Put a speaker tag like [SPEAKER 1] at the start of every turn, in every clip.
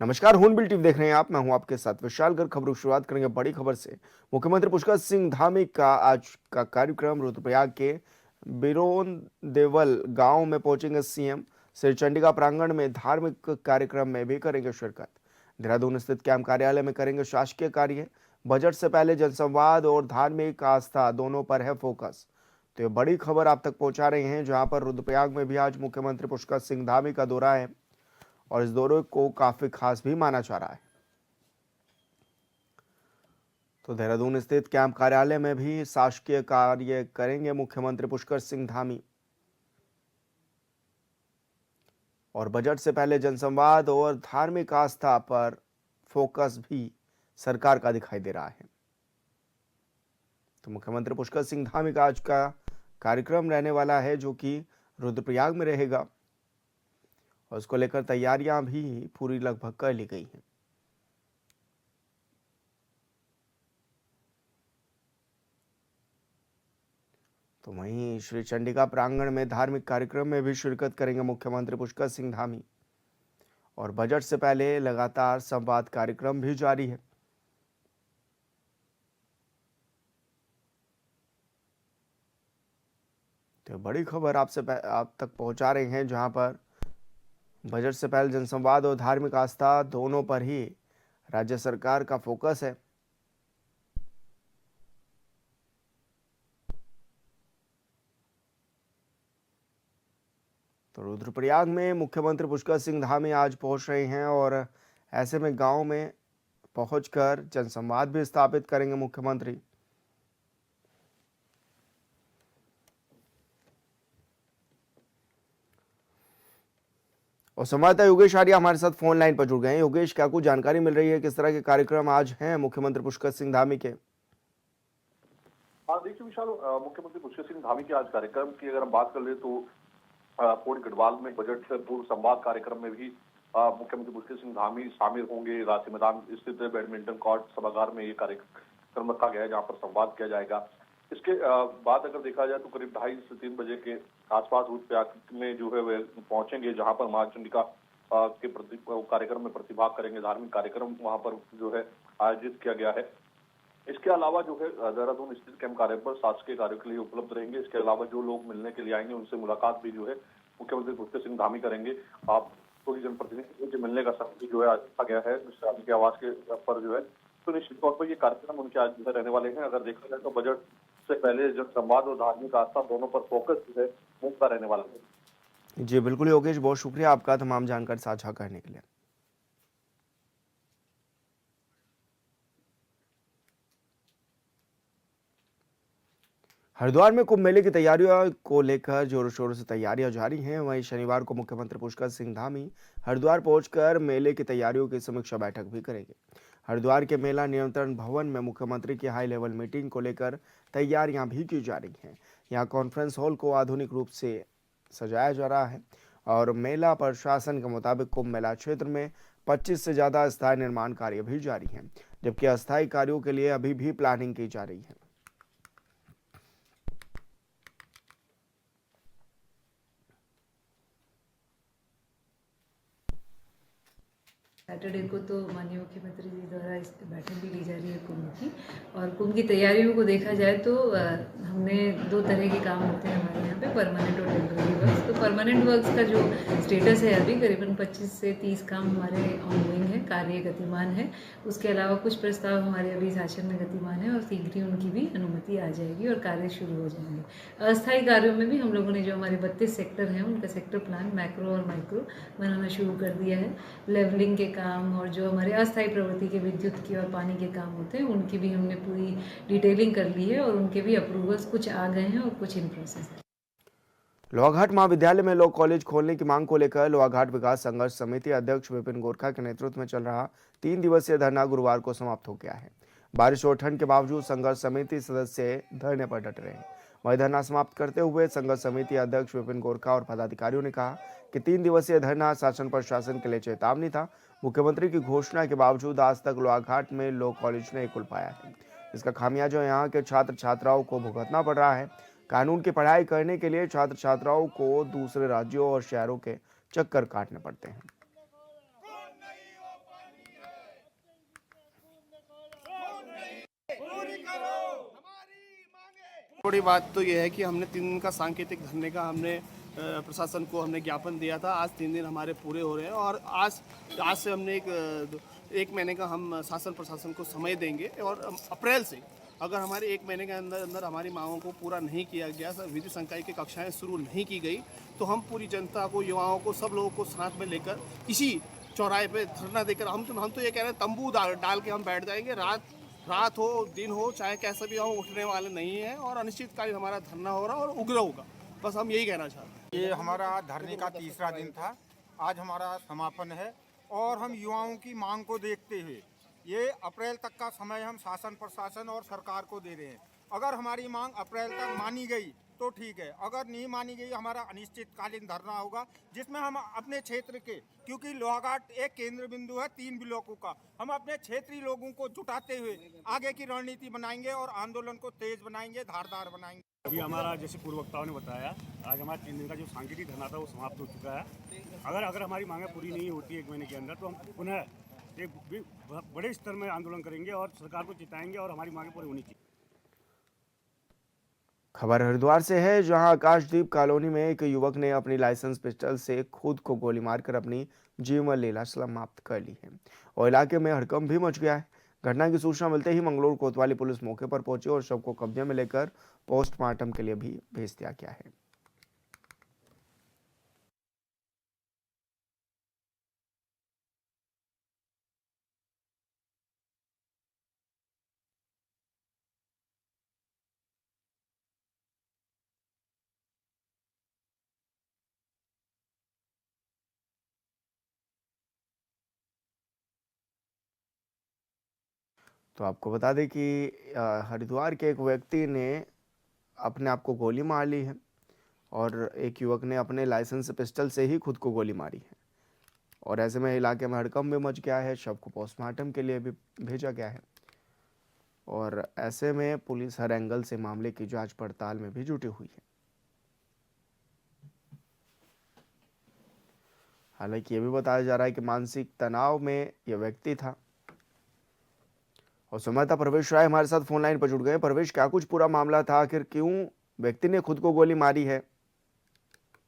[SPEAKER 1] नमस्कार, हून टीवी देख रहे हैं आप। मैं हूं आपके साथ विशाल गर्ग। खबरों की शुरुआत करेंगे बड़ी खबर से। मुख्यमंत्री पुष्कर सिंह धामी का आज का कार्यक्रम रुद्रप्रयाग के बिरोन देवल गांव में पहुंचेंगे सीएम। श्री चंडिका प्रांगण में धार्मिक कार्यक्रम में भी करेंगे शिरकत। देहरादून स्थित कैंप कार्यालय में करेंगे शासकीय कार्य। बजट से पहले जनसंवाद और धार्मिक आस्था दोनों पर है फोकस। तो ये बड़ी खबर आप तक पहुंचा रहे हैं, जहां पर रुद्रप्रयाग में भी आज मुख्यमंत्री पुष्कर सिंह धामी का दौरा है और इस दौरे को काफी खास भी माना जा रहा है। तो देहरादून स्थित कैंप कार्यालय में भी शासकीय कार्य करेंगे मुख्यमंत्री पुष्कर सिंह धामी और बजट से पहले जनसंवाद और धार्मिक आस्था पर फोकस भी सरकार का दिखाई दे रहा है। तो मुख्यमंत्री पुष्कर सिंह धामी का आज का कार्यक्रम रहने वाला है, जो कि रुद्रप्रयाग में रहेगा और उसको लेकर तैयारियां भी पूरी लगभग कर ली गई हैं। तो वहीं श्री चंडिका प्रांगण में धार्मिक कार्यक्रम में भी शिरकत करेंगे मुख्यमंत्री पुष्कर सिंह धामी और बजट से पहले लगातार संवाद कार्यक्रम भी जारी है। तो बड़ी खबर आप तक पहुंचा रहे हैं, जहां पर बजट से पहले जनसंवाद और धार्मिक आस्था दोनों पर ही राज्य सरकार का फोकस है। तो रुद्रप्रयाग में मुख्यमंत्री पुष्कर सिंह धामी आज पहुंच रहे हैं और ऐसे में गांव में पहुंचकर जनसंवाद भी स्थापित करेंगे मुख्यमंत्री। और संवाददाता योगेश आर्य हमारे साथ फोन लाइन पर जुड़ गए हैं। योगेश, क्या कुछ जानकारी मिल रही है, किस तरह के कार्यक्रम आज हैं मुख्यमंत्री पुष्कर सिंह धामी के?
[SPEAKER 2] हाँ देखिए विशाल, मुख्यमंत्री पुष्कर सिंह धामी के आज कार्यक्रम की अगर हम बात कर ले तो कोट गढ़वाल में बजट से पूर्व संवाद कार्यक्रम में भी मुख्यमंत्री पुष्कर सिंह धामी शामिल होंगे। राष्ट्रीय मैदान स्थित बैडमिंटन कोर्ट सभागार में ये कार्यक्रम रखा गया है, जहाँ पर संवाद किया जाएगा। इसके बाद अगर देखा जाए तो करीब 2:30 से 3 बजे के आसपास रुद्रप्रयाग में जो है वे पहुंचेंगे, जहाँ पर मां चंडिका के कार्यक्रम में प्रतिभाग करेंगे। धार्मिक कार्यक्रम वहां पर जो है आयोजित किया गया है। इसके अलावा जो है देहरादून स्थित कैंप कार्य पर शासकीय कार्यों के लिए उपलब्ध रहेंगे। इसके अलावा जो लोग मिलने के लिए आएंगे उनसे मुलाकात भी जो है मुख्यमंत्री पुष्कर सिंह धामी करेंगे। आप कोई जनप्रतिनिधि से मिलने का समय जो है रखा गया है उनके आवास के पर जो है, तो निश्चित तौर पर ये कार्यक्रम उनके आज जो है रहने वाले हैं। अगर देखा जाए तो बजट से पहले जनसंवाद और धार्मिक आस्था दोनों पर फोकस जो है मुख्य रहने वाला है।
[SPEAKER 1] जी बिल्कुल योगेश, बहुत शुक्रिया आपका तमाम जानकारी साझा करने के लिए। हरिद्वार में कुंभ मेले की तैयारियों को लेकर जोरों शोरों से तैयारियां जारी हैं। वहीं शनिवार को मुख्यमंत्री पुष्कर सिंह धामी हरिद्वार पहुंचकर मेले की तैयारियों की समीक्षा बैठक भी करेंगे। हरिद्वार के मेला नियंत्रण भवन में मुख्यमंत्री की हाई लेवल मीटिंग को लेकर तैयारियां भी की जा रही हैं। यहाँ कॉन्फ्रेंस हॉल को आधुनिक रूप से सजाया जा रहा है और मेला प्रशासन के मुताबिक कुंभ मेला क्षेत्र में 25 से ज्यादा अस्थायी निर्माण कार्य भी जारी हैं, जबकि अस्थायी कार्यों के लिए अभी भी प्लानिंग की जा रही है।
[SPEAKER 3] सैटरडे को तो माननीय मुख्यमंत्री जी द्वारा इस बैठक भी ली जा रही है कुंभ की। और कुंभ की तैयारियों को देखा जाए तो हमने 2 तरह के काम होते हैं हमारे यहाँ पे, परमानेंट और टेम्पररी वर्क्स। तो परमानेंट वर्क्स का जो स्टेटस है अभी करीबन 25 से 30 काम हमारे ऑनगोइंग है, कार्य गतिमान है। उसके अलावा कुछ प्रस्ताव हमारे अभी शासन में गतिमान है और शीघ्र ही उनकी भी अनुमति आ जाएगी और कार्य शुरू हो जाएंगे। अस्थायी कार्यों में भी हम लोगों ने जो हमारे 32 सेक्टर हैं उनका सेक्टर प्लान मैक्रो और माइक्रो बनाना शुरू कर दिया है। लेवलिंग के काम और जो हमारे अस्थायी प्रवृत्ति के विद्युत की और पानी के काम होते हैं उनकी भी हमने पूरी डिटेलिंग कर ली है और उनके भी अप्रूवल्स कुछ आ गए हैं और कुछ इन प्रोसेस है।
[SPEAKER 1] लोहाघाट महाविद्यालय में लॉ कॉलेज खोलने की मांग को लेकर लोहाघाट विकास संघर्ष समिति अध्यक्ष विपिन गोरखा के नेतृत्व में चल रहा 3 दिवसीय धरना गुरुवार को समाप्त हो गया है। बारिश और ठंड के बावजूद संघर्ष समिति सदस्य धरने पर डटे रहे। वही धरना समाप्त करते हुए संघर्ष समिति अध्यक्ष विपिन गोरखा और पदाधिकारियों ने कहा कि 3 दिवसीय धरना शासन प्रशासन के लिए चेतावनी था। मुख्यमंत्री की घोषणा के बावजूद आज तक लोहाघाट में लॉ कॉलेज नहीं खुल पाया है। इसका खामियाजा यहाँ के छात्र छात्राओं को भुगतना पड़ रहा है। कानून की पढ़ाई करने के लिए छात्र छात्राओं को दूसरे राज्यों और शहरों के चक्कर काटने पड़ते हैं।
[SPEAKER 4] थोड़ी बात तो ये है कि हमने 3 दिन का सांकेतिक धरने का हमने प्रशासन को हमने ज्ञापन दिया था। आज 3 दिन हमारे पूरे हो रहे हैं और आज से हमने एक महीने का हम शासन प्रशासन को समय देंगे और अप्रैल से अगर हमारे 1 महीने के अंदर अंदर हमारी मांगों को पूरा नहीं किया गया, विधि संकाय की कक्षाएं शुरू नहीं की गई, तो हम पूरी जनता को, युवाओं को, सब लोगों को साथ में लेकर किसी चौराहे पे धरना देकर हम तो ये कह रहे हैं तंबू डाल के हम बैठ जाएंगे। रात हो दिन हो चाहे कैसा भी हम उठने वाले नहीं हैं और अनिश्चितकालीन हमारा धरना हो रहा और उग्र होगा। बस हम यही कहना चाहते हैं।
[SPEAKER 5] ये हमारा धरने का तीसरा दिन था, आज हमारा समापन है और हम युवाओं की मांग को देखते हुए ये अप्रैल तक का समय हम शासन प्रशासन और सरकार को दे रहे हैं। अगर हमारी मांग अप्रैल तक मानी गई तो ठीक है, अगर नहीं मानी गई हमारा अनिश्चितकालीन धरना होगा जिसमें हम अपने क्षेत्र के, क्योंकि लोहाघाट एक केंद्र बिंदु है 3 ब्लॉकों का, हम अपने क्षेत्रीय लोगों को जुटाते हुए आगे की रणनीति बनाएंगे और आंदोलन को तेज बनाएंगे, धारदार बनाएंगे।
[SPEAKER 6] अभी हमारा जैसे पूर्व वक्ताओं ने बताया, आज हमारा 3 दिन का जो सांकेतिक धरना था वो समाप्त हो चुका है। अगर हमारी मांगें पूरी नहीं होती 1 महीने के अंदर तो हम पुनः एक बड़े स्तर में आंदोलन करेंगे और सरकार को चिताएंगे और हमारी मांगें पूरी होनी चाहिए।
[SPEAKER 1] खबर हरिद्वार से है, जहां आकाशदीप कॉलोनी में एक युवक ने अपनी लाइसेंस पिस्टल से खुद को गोली मारकर अपनी जीवन लीला समाप्त कर ली है और इलाके में हड़कंप भी मच गया है। घटना की सूचना मिलते ही मंगलोर कोतवाली पुलिस मौके पर पहुंची और शव को कब्जे में लेकर पोस्टमार्टम के लिए भी भेज दिया गया है। तो आपको बता दें कि हरिद्वार के एक व्यक्ति ने अपने आप को गोली मार ली है और एक युवक ने अपने लाइसेंस पिस्टल से ही खुद को गोली मारी है और ऐसे में इलाके में हड़कंप भी मच गया है। शव को पोस्टमार्टम के लिए भी भेजा गया है और ऐसे में पुलिस हर एंगल से मामले की जांच पड़ताल में भी जुटी हुई है। हालांकि ये भी बताया जा रहा है कि मानसिक तनाव में यह व्यक्ति था। और संवाददाता प्रवेश राय हमारे साथ फोन लाइन पर जुड़ गए। प्रवेश, क्या कुछ पूरा मामला था, आखिर क्यों व्यक्ति ने खुद को गोली मारी है?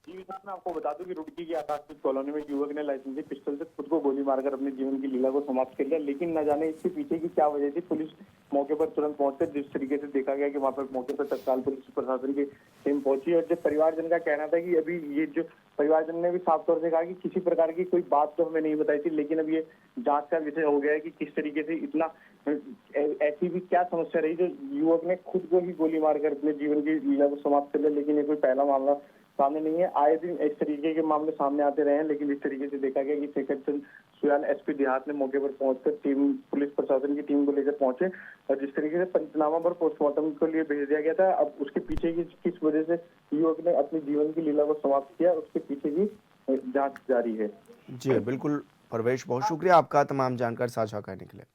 [SPEAKER 7] जी विशाल, मैं आपको बता दूं कि रुड़की की आकाशदीप कॉलोनी में एक युवक ने लाइसेंसी पिस्टल से खुद को गोली मारकर अपने जीवन की लीला को समाप्त कर लिया, लेकिन न जाने इसके पीछे की क्या वजह थी। पुलिस मौके पर तुरंत पहुंचकर जिस तरीके से देखा गया कि वहां पर मौके पर तत्काल पुलिस प्रशासन की टीम पहुंची और जब परिवारजन का कहना था कि अभी ये जो परिवारजन ने भी साफ तौर से कहा कि किसी प्रकार की कोई बात तो हमें नहीं बताई थी, लेकिन अब ये जांच का विषय हो गया है कि किस तरीके से इतना ऐसी भी क्या समस्या रही जो युवक ने खुद को ही गोली मारकर अपने जीवन की लीला को समाप्त कर लिया। लेकिन ये कोई पहला मामला सामने नहीं है, आए दिन इस तरीके के मामले सामने आते रहे हैं, लेकिन इस तरीके से देखा गया कि शेखर चंद सुयाल एसपी देहात ने मौके पर पहुंचकर पुलिस प्रशासन की टीम को लेकर पहुंचे और जिस तरीके से पंचनामा पर पोस्टमार्टम के लिए भेज दिया गया था, अब उसके पीछे की किस वजह से युवक ने अपने जीवन की लीला को समाप्त किया उसके पीछे की जांच जारी है।
[SPEAKER 1] जी बिल्कुल प्रवेश, बहुत शुक्रिया आपका तमाम जानकारी साझा करने के लिए।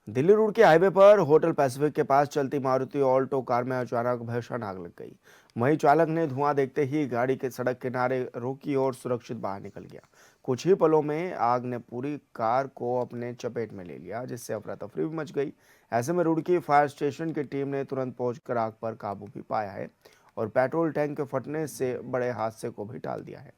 [SPEAKER 1] दिल्ली रोड के हाईवे पर होटल पैसिफिक के पास चलती मारुति ऑल्टो कार में अचानक भीषण आग लग गई। वहीं चालक ने धुआं देखते ही गाड़ी के सड़क किनारे रोकी और सुरक्षित बाहर निकल गया। कुछ ही पलों में आग ने पूरी कार को अपने चपेट में ले लिया, जिससे अफरा तफरी भी मच गई। ऐसे में रुड़की फायर स्टेशन की टीम ने तुरंत पहुंचकर आग पर काबू भी पाया है और पेट्रोल टैंक के फटने से बड़े हादसे को भी टाल दिया है।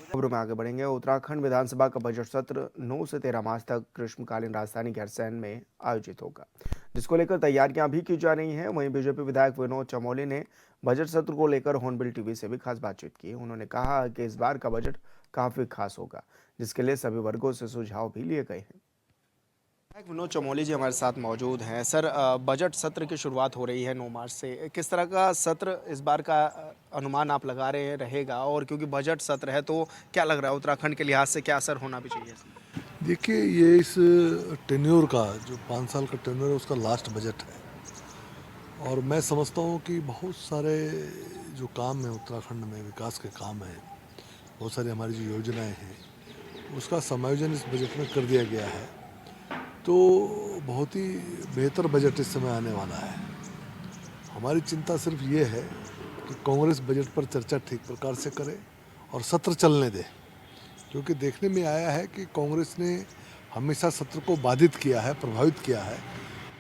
[SPEAKER 1] खबरों में आगे बढ़ेंगे। उत्तराखंड विधानसभा का बजट सत्र 9 से 13 मार्च तक ग्रीष्मकालीन राजधानी गैरसैंण में आयोजित होगा, जिसको लेकर तैयारियां भी की जा रही हैं। वहीं बीजेपी विधायक विनोद चमोली ने बजट सत्र को लेकर हॉर्नबिल टीवी से भी खास बातचीत की। उन्होंने कहा कि इस बार का बजट काफी खास होगा, जिसके लिए सभी वर्गों से सुझाव भी लिए गए हैं। विनोद चमोली जी हमारे साथ मौजूद हैं। सर, बजट सत्र की शुरुआत हो रही है 9 मार्च से, किस तरह का सत्र इस बार का अनुमान आप लगा रहे हैं रहेगा, और क्योंकि बजट सत्र है तो क्या लग रहा है उत्तराखंड के लिहाज से क्या असर होना भी चाहिए?
[SPEAKER 8] देखिए, ये इस टेन्योर का जो 5 साल का टेन्योर है उसका लास्ट बजट है और मैं समझता हूँ कि बहुत सारे जो काम है उत्तराखंड में, विकास के काम है, बहुत सारी हमारी जो योजनाएं हैं उसका समायोजन इस बजट में कर दिया गया है। तो बहुत ही बेहतर बजट इस समय आने वाला है। हमारी चिंता सिर्फ ये है कि कांग्रेस बजट पर चर्चा ठीक प्रकार से करे और सत्र चलने दे, क्योंकि देखने में आया है कि कांग्रेस ने हमेशा सत्र को बाधित किया है, प्रभावित किया है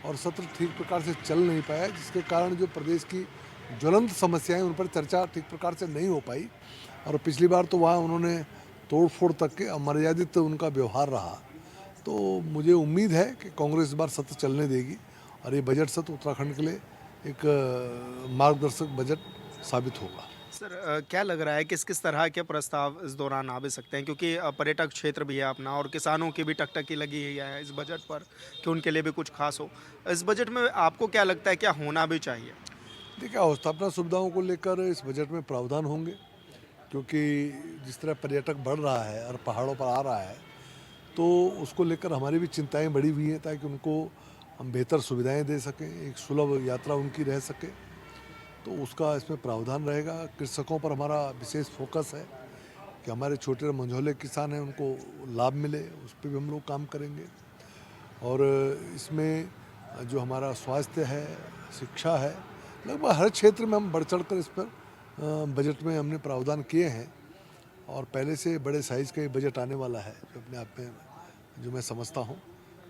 [SPEAKER 8] और सत्र ठीक प्रकार से चल नहीं पाया, जिसके कारण जो प्रदेश की ज्वलंत समस्याएं उन पर चर्चा ठीक प्रकार से नहीं हो पाई। और पिछली बार तो वहाँ उन्होंने तोड़ फोड़ तक के अमर्यादित उनका व्यवहार रहा। तो मुझे उम्मीद है कि कांग्रेस इस बार सत्र चलने देगी और ये बजट सत्र उत्तराखंड के लिए एक मार्गदर्शक बजट साबित होगा।
[SPEAKER 1] सर क्या लग रहा है किस किस तरह के प्रस्ताव इस दौरान आ भी सकते हैं, क्योंकि पर्यटक क्षेत्र भी है अपना और किसानों की भी टकटकी लगी हुई है इस बजट पर कि उनके लिए भी कुछ खास हो। इस बजट में आपको क्या लगता है क्या होना भी चाहिए?
[SPEAKER 8] देखिए, अवस्थापना सुविधाओं को लेकर इस बजट में प्रावधान होंगे, क्योंकि जिस तरह पर्यटक बढ़ रहा है और पहाड़ों पर आ रहा है तो उसको लेकर हमारी भी चिंताएं बढ़ी हुई हैं, ताकि उनको हम बेहतर सुविधाएं दे सकें, एक सुलभ यात्रा उनकी रह सके। तो उसका इसमें प्रावधान रहेगा। कृषकों पर हमारा विशेष फोकस है कि हमारे छोटे मंझोले किसान हैं उनको लाभ मिले, उस पर भी हम लोग काम करेंगे। और इसमें जो हमारा स्वास्थ्य है, शिक्षा है, लगभग हर क्षेत्र में हम बढ़ चढ़ कर इस पर बजट में हमने प्रावधान किए हैं और पहले से बड़े साइज़ का ये बजट आने वाला है जो अपने आप में जो मैं समझता हूँ।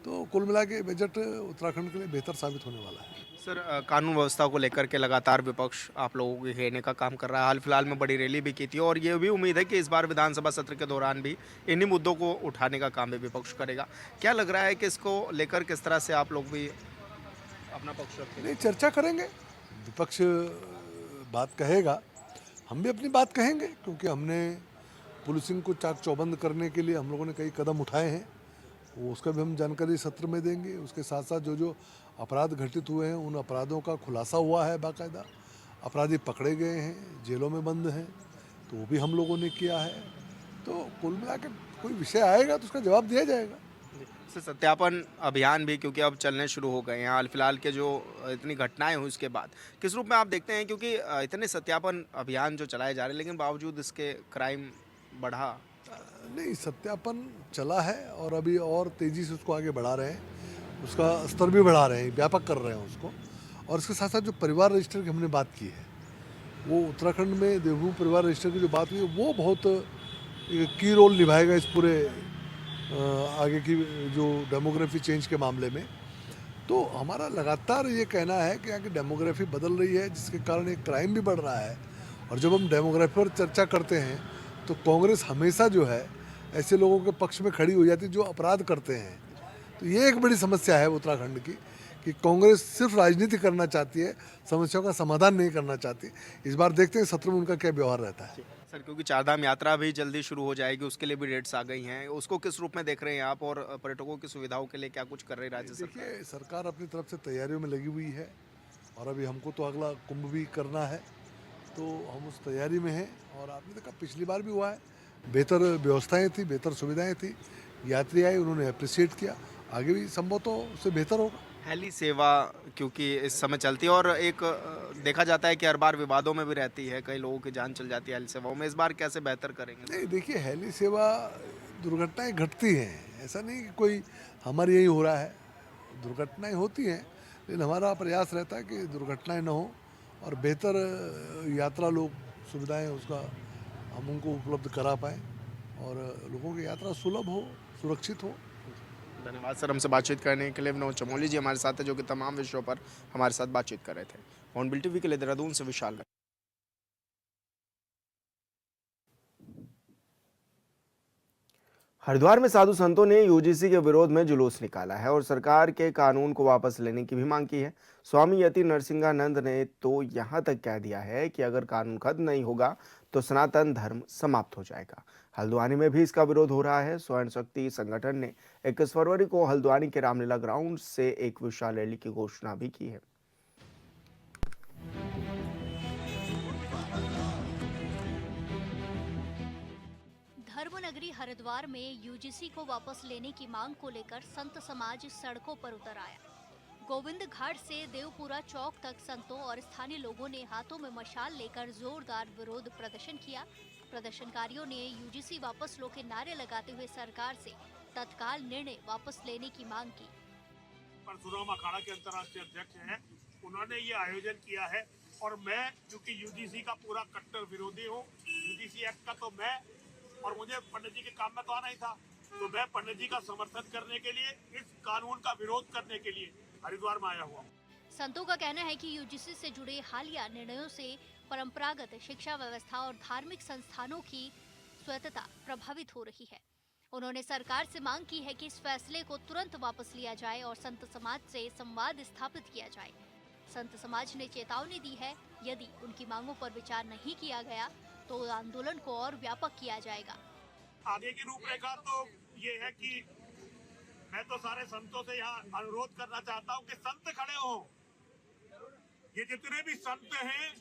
[SPEAKER 8] तो कुल मिला के बजट उत्तराखंड के लिए बेहतर साबित होने वाला है।
[SPEAKER 1] सर कानून व्यवस्था को लेकर के लगातार विपक्ष आप लोगों को घेरने का काम कर रहा है। हाल फिलहाल में बड़ी रैली भी की थी और ये भी उम्मीद है कि इस बार विधानसभा सत्र के दौरान भी इन्हीं मुद्दों को उठाने का काम भी विपक्ष करेगा। क्या लग रहा है कि इसको लेकर किस तरह से आप लोग भी अपना पक्ष रखेंगे?
[SPEAKER 8] नहीं, चर्चा करेंगे, विपक्ष बात कहेगा, हम भी अपनी बात कहेंगे, क्योंकि हमने पुलिसिंग को चाक चौबंद करने के लिए हम लोगों ने कई कदम उठाए हैं, वो उसका भी हम जानकारी सत्र में देंगे। उसके साथ साथ जो जो अपराध घटित हुए हैं उन अपराधों का खुलासा हुआ है, बाकायदा अपराधी पकड़े गए हैं, जेलों में बंद हैं, तो वो भी हम लोगों ने किया है। तो कुल मिला के कोई विषय आएगा तो उसका जवाब दिया जाएगा।
[SPEAKER 1] सर सत्यापन अभियान भी क्योंकि अब चलने शुरू हो गए हैं, हाल फिलहाल के जो इतनी घटनाएं हुई उसके बाद किस रूप में आप देखते हैं, क्योंकि इतने सत्यापन अभियान जो चलाए जा रहे हैं लेकिन बावजूद इसके क्राइम बढ़ा?
[SPEAKER 8] नहीं, सत्यापन चला है और अभी और तेज़ी से उसको आगे बढ़ा रहे हैं, उसका स्तर भी बढ़ा रहे हैं, व्यापक कर रहे हैं उसको। और इसके साथ साथ जो परिवार रजिस्टर की हमने बात की है, वो उत्तराखंड में देवभूमि परिवार रजिस्टर की जो बात हुई है वो बहुत एक की रोल निभाएगा इस पूरे आगे की जो डेमोग्राफी चेंज के मामले में। तो हमारा लगातार ये कहना है कि यहाँ की डेमोग्राफी बदल रही है, जिसके कारण एक क्राइम भी बढ़ रहा है। और जब हम डेमोग्राफी पर चर्चा करते हैं तो कांग्रेस हमेशा जो है ऐसे लोगों के पक्ष में खड़ी हो जाती है जो अपराध करते हैं। तो ये एक बड़ी समस्या है उत्तराखंड की कि कांग्रेस सिर्फ राजनीति करना चाहती है, समस्याओं का समाधान नहीं करना चाहती। इस बार देखते हैं सत्र में उनका क्या व्यवहार रहता है।
[SPEAKER 1] सर क्योंकि चारधाम यात्रा भी जल्दी शुरू हो जाएगी, उसके लिए भी डेट्स आ गई हैं, उसको किस रूप में देख रहे हैं आप और पर्यटकों की सुविधाओं के लिए क्या कुछ कर रही है राज्य सरकार?
[SPEAKER 8] देखिए, सरकार अपनी तरफ से तैयारियों में लगी हुई है और अभी हमको तो अगला कुंभ भी करना है, तो हम उस तैयारी में हैं। और आपने देखा पिछली बार भी हुआ है, बेहतर व्यवस्थाएं थी, बेहतर सुविधाएं थी, यात्री आए, उन्होंने अप्रिशिएट किया, आगे भी संभव तो उससे बेहतर होगा।
[SPEAKER 1] हेली सेवा क्योंकि इस समय चलती है और एक देखा जाता है कि हर बार विवादों में भी रहती है, कई लोगों की जान चल जाती है हेली सेवाओं में, इस बार कैसे बेहतर करेंगे?
[SPEAKER 8] नहीं, देखिए, हेली सेवा दुर्घटनाएं घटती हैं, ऐसा नहीं कि कोई हमारे यही हो रहा है, दुर्घटनाएं होती हैं, लेकिन हमारा प्रयास रहता है कि दुर्घटनाएं न हो और बेहतर यात्रा लोग सुविधाएं उसका हम उनको उपलब्ध करा पाएँ और लोगों की यात्रा सुलभ हो, सुरक्षित हो।
[SPEAKER 1] धन्यवाद सर, हमसे बातचीत करने के लिए। विनोद चमोली जी हमारे साथ है जो कि तमाम विषयों पर हमारे साथ बातचीत कर रहे थे। हॉर्नबिल टीवी के लिए देहरादून से विशाल। हरिद्वार में साधु संतों ने यूजीसी के विरोध में जुलूस निकाला है और सरकार के कानून को वापस लेने की भी मांग की है। स्वामी यति नरसिंहानंद ने तो यहां तक कह दिया है कि अगर कानून खत्म नहीं होगा तो सनातन धर्म समाप्त हो जाएगा। हल्द्वानी में भी इसका विरोध हो रहा है। स्वयं शक्ति संगठन ने 21 फरवरी को हल्द्वानी के रामलीला ग्राउंड से एक विशाल रैली की घोषणा भी की है।
[SPEAKER 9] धर्मनगरी हरिद्वार में यूजीसी को वापस लेने की मांग को लेकर संत समाज सड़कों पर उतर आया। गोविंद घाट से देवपुरा चौक तक संतों और स्थानीय लोगों ने हाथों में मशाल लेकर जोरदार विरोध प्रदर्शन किया। प्रदर्शनकारियों ने यूजीसी वापस लो के नारे लगाते हुए सरकार से तत्काल निर्णय वापस लेने की मांग की।
[SPEAKER 6] परशुराम अखाड़ा के अंतर्राष्ट्रीय अध्यक्ष हैं, उन्होंने ये आयोजन किया है और मैं क्योंकि यूजीसी का पूरा कट्टर विरोधी हूँ, यूजीसी एक्ट का, तो मैं और मुझे पंडित जी के काम में तो आना ही था, तो मैं पंडित जी का समर्थन करने के लिए, इस कानून का विरोध करने के लिए हरिद्वार में आया हुआ हूँ।
[SPEAKER 9] संतों का कहना है कि यूजीसी से जुड़े हालिया निर्णयों से परंपरागत शिक्षा व्यवस्था और धार्मिक संस्थानों की स्वायत्तता प्रभावित हो रही है। उन्होंने सरकार से मांग की है कि इस फैसले को तुरंत वापस लिया जाए और संत समाज से संवाद स्थापित किया जाए। संत समाज ने चेतावनी दी है, यदि उनकी मांगों पर विचार नहीं किया गया तो आंदोलन को और व्यापक किया जाएगा।
[SPEAKER 6] आगे की रूपरेखा तो ये है कि मैं तो सारे संतों से यहाँ अनुरोध करना चाहता हूँ कि संत खड़े हों। ये जितने भी संत हैं,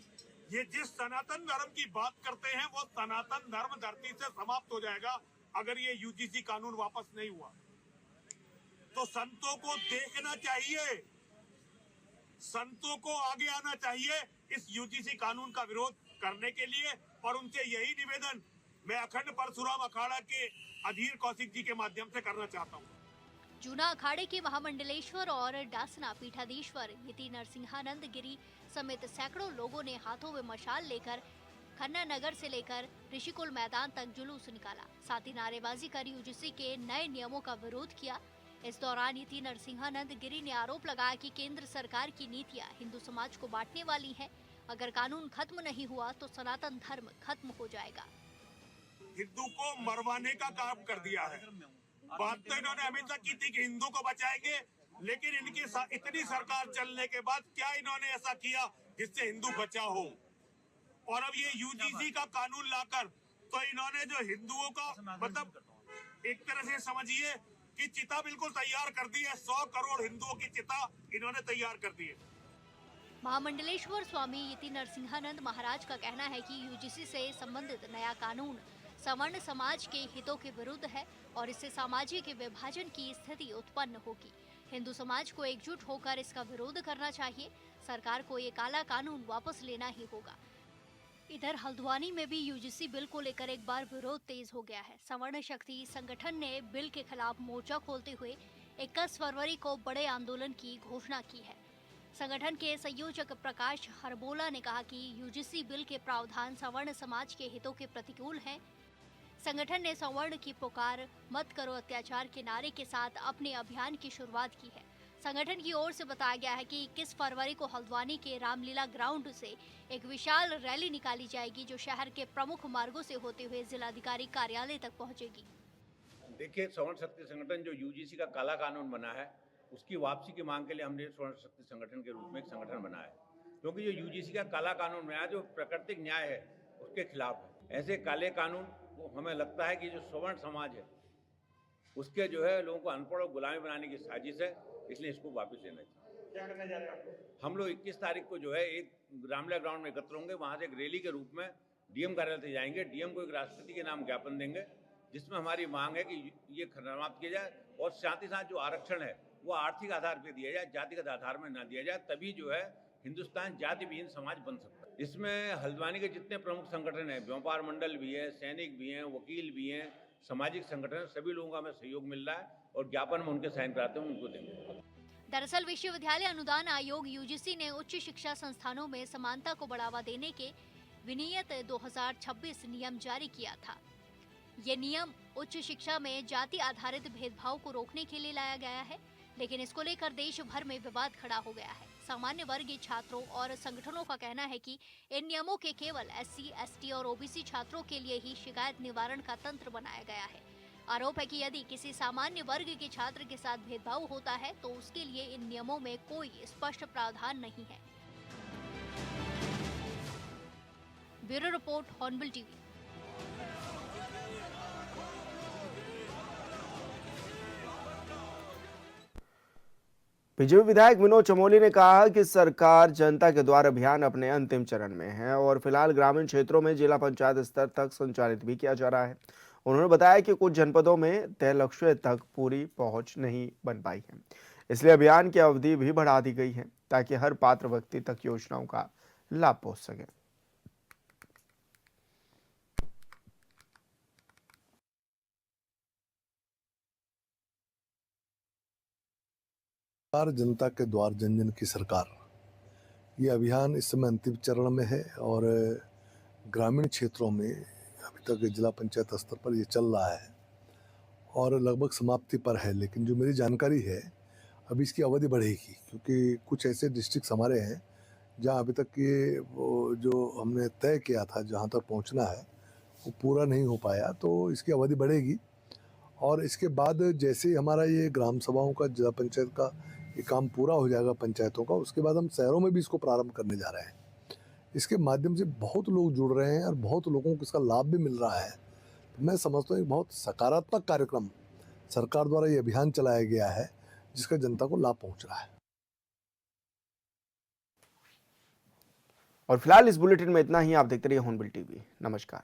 [SPEAKER 6] ये जिस सनातन धर्म की बात करते हैं वो सनातन धर्म धरती से समाप्त हो जाएगा अगर ये यूजीसी कानून वापस नहीं हुआ। तो संतों को देखना चाहिए, संतों को आगे आना चाहिए इस यूजीसी कानून का विरोध करने के लिए। और उनसे यही निवेदन मैं अखंड परशुराम अखाड़ा के अधीर कौशिक जी के माध्यम से करना चाहता हूँ।
[SPEAKER 9] जूना अखाड़े के महामंडलेश्वर और डासना पीठाधीश्वर यति नरसिंहानंद गिरी समेत सैकड़ों लोगों ने हाथों में मशाल लेकर खन्ना नगर से लेकर ऋषिकुल मैदान तक जुलूस निकाला। साथ ही नारेबाजी कर यूजीसी के नए नियमों का विरोध किया। इस दौरान यति नरसिंहानंद गिरी ने आरोप लगाया कि केंद्र सरकार की नीतियां हिंदू समाज को बांटने वाली हैं। अगर कानून खत्म नहीं हुआ तो सनातन धर्म खत्म हो जाएगा।
[SPEAKER 6] हिंदू को मरवाने का काम कर दिया है। बात तो इन्होंने हमेशा की थी कि हिंदू को बचाएंगे, लेकिन इनकी इतनी सरकार चलने के बाद क्या इन्होंने ऐसा किया जिससे हिंदू बचा हो। और अब ये यूजीसी का कानून लाकर तो इन्होंने जो हिंदुओं का मतलब एक तरह से समझिए कि चिता बिल्कुल तैयार कर दी है। 100 करोड़ हिंदुओं की चिता इन्होंने तैयार कर दी है।
[SPEAKER 9] महामंडलेश्वर स्वामी यति नरसिंहानंद महाराज का कहना है कि यूजीसी से संबंधित नया कानून सवर्ण समाज के हितों के विरुद्ध है और इससे सामाजिक विभाजन की स्थिति उत्पन्न होगी। हिंदू समाज को एकजुट होकर इसका विरोध करना चाहिए। सरकार को ये काला कानून वापस लेना ही होगा। इधर हल्द्वानी में भी यूजीसी बिल को लेकर एक बार विरोध तेज हो गया है। सवर्ण शक्ति संगठन ने बिल के खिलाफ मोर्चा खोलते हुए 21 फरवरी को बड़े आंदोलन की घोषणा की है। संगठन के संयोजक प्रकाश हरबोला ने कहा कि यूजीसी बिल के प्रावधान सवर्ण समाज के हितों के प्रतिकूल हैं। संगठन ने सवर्ण की पुकार मत करो अत्याचार के नारे के साथ अपने अभियान की शुरुआत की है। संगठन की ओर से बताया गया है कि 21 फरवरी को हल्द्वानी के रामलीला ग्राउंड से एक विशाल रैली निकाली जाएगी जो शहर के प्रमुख मार्गों से होते हुए जिलाधिकारी कार्यालय तक पहुंचेगी।
[SPEAKER 10] देखिए, सवर्ण शक्ति संगठन जो यूजीसी का काला कानून बना है उसकी वापसी की मांग के लिए हमने सवर्ण शक्ति संगठन के रूप में एक संगठन बनाया है, क्योंकि जो यूजीसी का काला कानून बनाया जो प्राकृतिक न्याय है उसके खिलाफ है। ऐसे काले कानून को हमें लगता है कि जो सवर्ण समाज है उसके जो है लोगों को अनपढ़ और गुलामी बनाने की साजिश है, इसलिए इसको वापस लेना चाहिए। क्या करने जा रहे हैं हम लोग 21 तारीख को जो है एक रामलीला ग्राउंड में एकत्र होंगे। वहाँ से एक रैली के रूप में डीएम कार्यालय से जाएंगे। डीएम को एक राष्ट्रपति के नाम ज्ञापन देंगे जिसमें हमारी मांग है कि ये समाप्त किया जाए और साथ ही साथ जो आरक्षण है वो आर्थिक आधार पर दिया जाए, जातिगत आधार में ना दिया जाए। तभी जो है हिंदुस्तान जाति विहीन समाज बन सकता है। इसमें हल्द्वानी के जितने प्रमुख संगठन हैं, व्यापार मंडल भी है, सैनिक भी हैं, वकील भी हैं, सामाजिक संगठन, सभी लोगों का हमें सहयोग मिल रहा है और ज्ञापन में उनके साइन कराते हैं उनको देंगे।
[SPEAKER 9] दरअसल विश्वविद्यालय अनुदान आयोग यूजीसी ने उच्च शिक्षा संस्थानों में समानता को बढ़ावा देने के विनियत 2026 नियम जारी किया था। ये नियम उच्च शिक्षा में जाति आधारित भेदभाव को रोकने के लिए लाया गया है, लेकिन इसको लेकर देश भर में विवाद खड़ा हो गया है। सामान्य वर्गीय छात्रों और संगठनों का कहना है कि इन नियमों के केवल एससी, एसटी और ओबीसी छात्रों के लिए ही शिकायत निवारण का तंत्र बनाया गया है। आरोप है कि यदि किसी सामान्य वर्ग के छात्र के साथ भेदभाव होता है तो उसके लिए इन नियमों में कोई स्पष्ट प्रावधान नहीं है। Bureau report, hornbill TV.
[SPEAKER 1] BJP विधायक विनोद चमोली ने कहा कि सरकार जनता के द्वार अभियान अपने अंतिम चरण में है और फिलहाल ग्रामीण क्षेत्रों में जिला पंचायत स्तर तक संचालित भी किया जा रहा है। उन्होंने बताया कि कुछ जनपदों में तय लक्ष्य तक पूरी पहुंच नहीं बन पाई है, इसलिए अभियान की अवधि भी बढ़ा दी गई है ताकि हर पात्र व्यक्ति तक योजनाओं का लाभ पहुंच सके।
[SPEAKER 8] जनता के द्वार जन जन की सरकार, ये अभियान इस समय अंतिम चरण में है और ग्रामीण क्षेत्रों में अभी तक जिला पंचायत स्तर पर ये चल रहा है और लगभग समाप्ति पर है, लेकिन जो मेरी जानकारी है अभी इसकी अवधि बढ़ेगी, क्योंकि कुछ ऐसे डिस्ट्रिक्ट हमारे हैं जहाँ अभी तक ये वो जो हमने तय किया था जहाँ तक पहुँचना है वो पूरा नहीं हो पाया, तो इसकी अवधि बढ़ेगी। और इसके बाद जैसे ही हमारा ये ग्राम सभाओं का, जिला पंचायत का ये काम पूरा हो जाएगा पंचायतों का, उसके बाद हम शहरों में भी इसको प्रारंभ करने जा रहे हैं। इसके माध्यम से बहुत लोग जुड़ रहे हैं और बहुत लोगों को इसका लाभ भी मिल रहा है। तो मैं समझता हूँ एक बहुत सकारात्मक कार्यक्रम सरकार द्वारा ये अभियान चलाया गया है जिसका जनता को लाभ पहुंच रहा है।
[SPEAKER 1] और फिलहाल इस बुलेटिन में इतना ही। आप देखते रहिए हॉर्नबिल टीवी। नमस्कार।